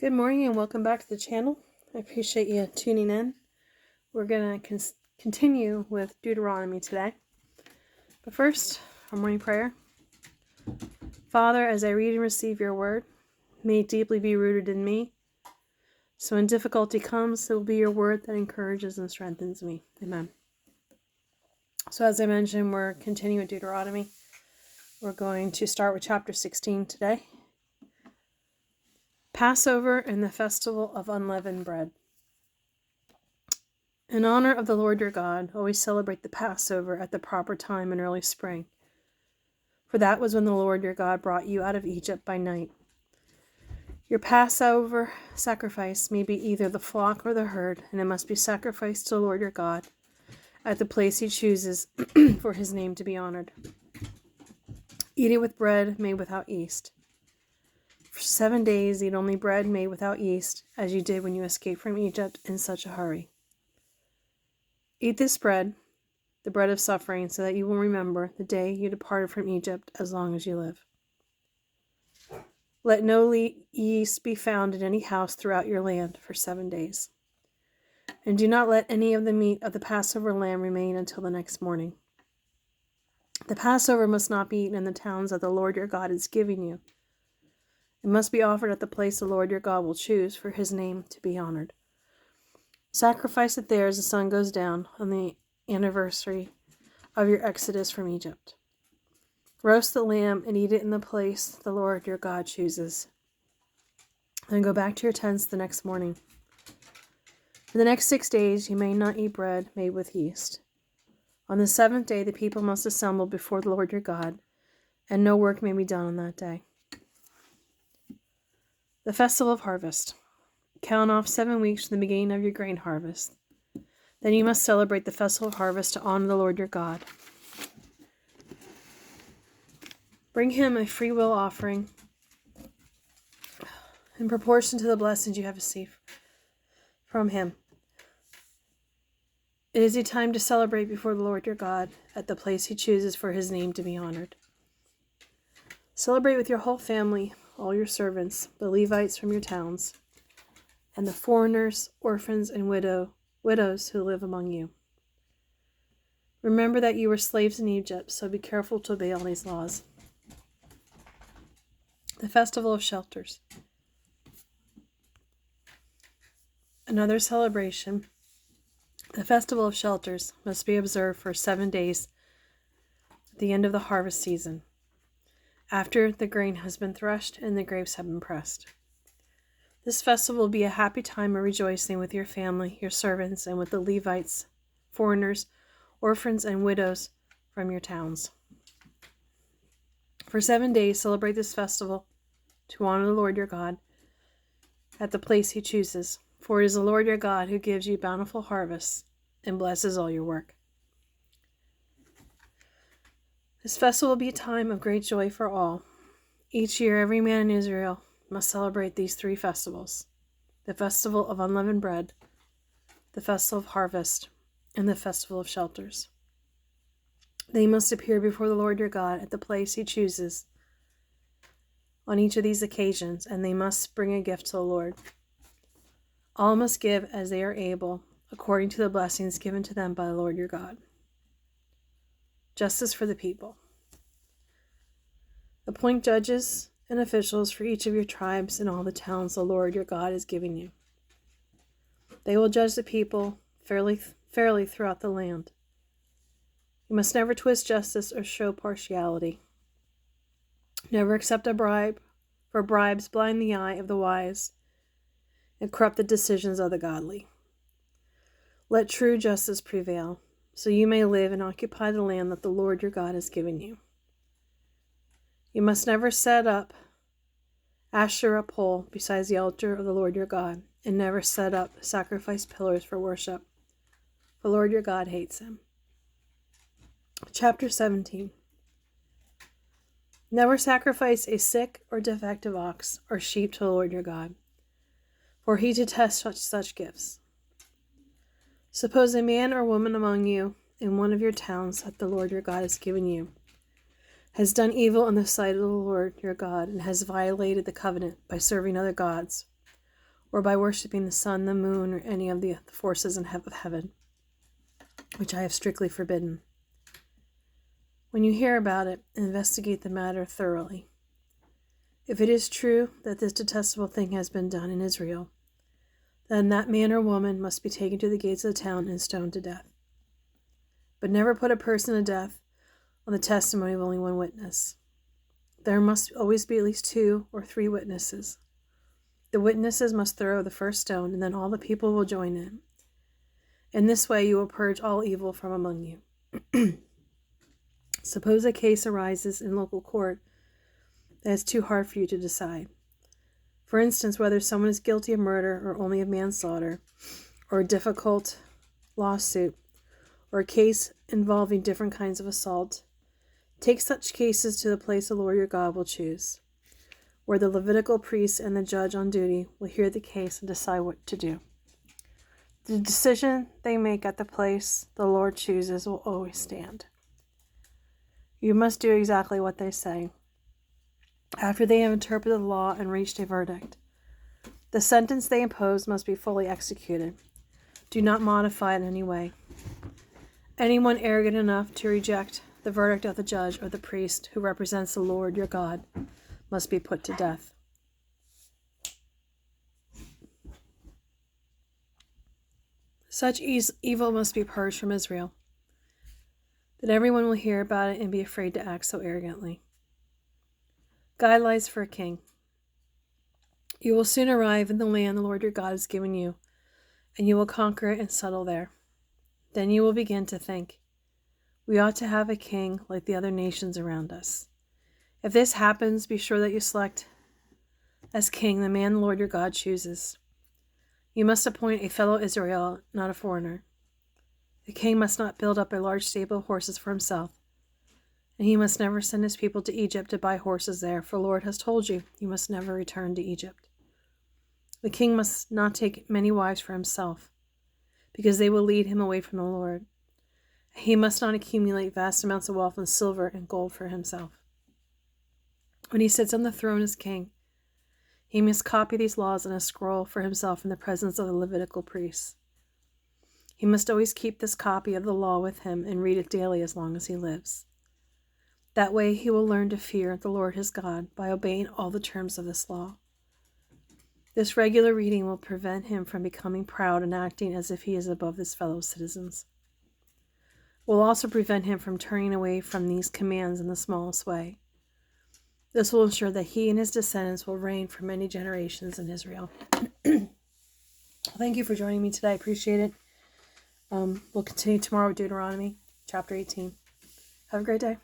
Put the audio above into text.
Good morning and welcome back to the channel. I appreciate you tuning in. We're going to continue with Deuteronomy today. But first, our morning prayer. Father, as I read and receive your word, may it deeply be rooted in me. So when difficulty comes, it will be your word that encourages and strengthens me. Amen. So as I mentioned, we're continuing Deuteronomy. We're going to start with chapter 16 today. Passover and the festival of unleavened bread. In honor of the Lord your God, always celebrate the Passover at the proper time in early spring. For that was when the Lord your God brought you out of Egypt by night. Your Passover sacrifice may be either the flock or the herd, and it must be sacrificed to the Lord your God at the place he chooses for his name to be honored. Eat it with bread made without yeast. For 7 days eat only bread made without yeast, as you did when you escaped from Egypt in such a hurry. Eat this bread, the bread of suffering, so that you will remember the day you departed from Egypt as long as you live. Let no yeast be found in any house throughout your land for 7 days. And do not let any of the meat of the Passover lamb remain until the next morning. The Passover must not be eaten in the towns that the Lord your God is giving you. It must be offered at the place the Lord your God will choose for his name to be honored. Sacrifice it there as the sun goes down on the anniversary of your exodus from Egypt. Roast the lamb and eat it in the place the Lord your God chooses. Then go back to your tents the next morning. For the next 6 days you may not eat bread made with yeast. On the 7th day the people must assemble before the Lord your God, and no work may be done on that day. The Festival of Harvest. Count off 7 weeks from the beginning of your grain harvest. Then you must celebrate the Festival of Harvest to honor the Lord your God. Bring him a free will offering in proportion to the blessings you have received from him. It is a time to celebrate before the Lord your God at the place he chooses for his name to be honored. Celebrate with your whole family, all your servants, the Levites from your towns, and the foreigners, orphans, and widows who live among you. Remember that you were slaves in Egypt, so be careful to obey all these laws. The Festival of Shelters. Another celebration. The Festival of Shelters must be observed for 7 days at the end of the harvest season, after the grain has been threshed and the grapes have been pressed. This festival will be a happy time of rejoicing with your family, your servants, and with the Levites, foreigners, orphans, and widows from your towns. For 7 days celebrate this festival to honor the Lord your God at the place he chooses, for it is the Lord your God who gives you bountiful harvests and blesses all your work. This festival will be a time of great joy for all. Each year, every man in Israel must celebrate these 3 festivals: the Festival of Unleavened Bread, the Festival of Harvest, and the Festival of Shelters. They must appear before the Lord your God at the place he chooses on each of these occasions, and they must bring a gift to the Lord. All must give as they are able, according to the blessings given to them by the Lord your God. Justice for the people. Appoint judges and officials for each of your tribes in all the towns the Lord your God is giving you. They will judge the people fairly throughout the land. You must never twist justice or show partiality. Never accept a bribe, for bribes blind the eye of the wise and corrupt the decisions of the godly. Let true justice prevail, so you may live and occupy the land that the Lord your God has given you. You must never set up Asherah pole beside the altar of the Lord your God, and never set up sacrifice pillars for worship. The Lord your God hates them. Chapter 17. Never sacrifice a sick or defective ox or sheep to the Lord your God, for he detests such gifts. Suppose a man or woman among you in one of your towns that the Lord your God has given you has done evil in the sight of the Lord your God and has violated the covenant by serving other gods, or by worshiping the sun, the moon, or any of the forces in heaven, which I have strictly forbidden. When you hear about it, investigate the matter thoroughly. If it is true that this detestable thing has been done in Israel, then that man or woman must be taken to the gates of the town and stoned to death. But never put a person to death on the testimony of only one witness. There must always be at least 2 or 3 witnesses. The witnesses must throw the first stone, and then all the people will join in. In this way you will purge all evil from among you. Suppose a case arises in local court that is too hard for you to decide. For instance, whether someone is guilty of murder or only of manslaughter, or a difficult lawsuit, or a case involving different kinds of assault. Take such cases to the place the Lord your God will choose, where the Levitical priest and the judge on duty will hear the case and decide what to do. The decision they make at the place the Lord chooses will always stand. You must do exactly what they say. After they have interpreted the law and reached a verdict, the sentence they impose must be fully executed. Do not modify it in any way. Anyone arrogant enough to reject the verdict of the judge or the priest who represents the Lord your God must be put to death. Such evil must be purged from Israel, that everyone will hear about it and be afraid to act so arrogantly. Guidelines for a king. You will soon arrive in the land the Lord your God has given you, and you will conquer it and settle there. Then you will begin to think, we ought to have a king like the other nations around us. If this happens, be sure that you select as king the man the Lord your God chooses. You must appoint a fellow Israel, not a foreigner. The king must not build up a large stable of horses for himself, and he must never send his people to Egypt to buy horses there, for the Lord has told you, you must never return to Egypt. The king must not take many wives for himself, because they will lead him away from the Lord. He must not accumulate vast amounts of wealth in silver and gold for himself. When he sits on the throne as king, he must copy these laws in a scroll for himself in the presence of the Levitical priests. He must always keep this copy of the law with him and read it daily as long as he lives. That way he will learn to fear the Lord his God by obeying all the terms of this law. This regular reading will prevent him from becoming proud and acting as if he is above his fellow citizens. It will also prevent him from turning away from these commands in the smallest way. This will ensure that he and his descendants will reign for many generations in Israel. Thank you for joining me today. I appreciate it. We'll continue tomorrow with Deuteronomy chapter 18. Have a great day.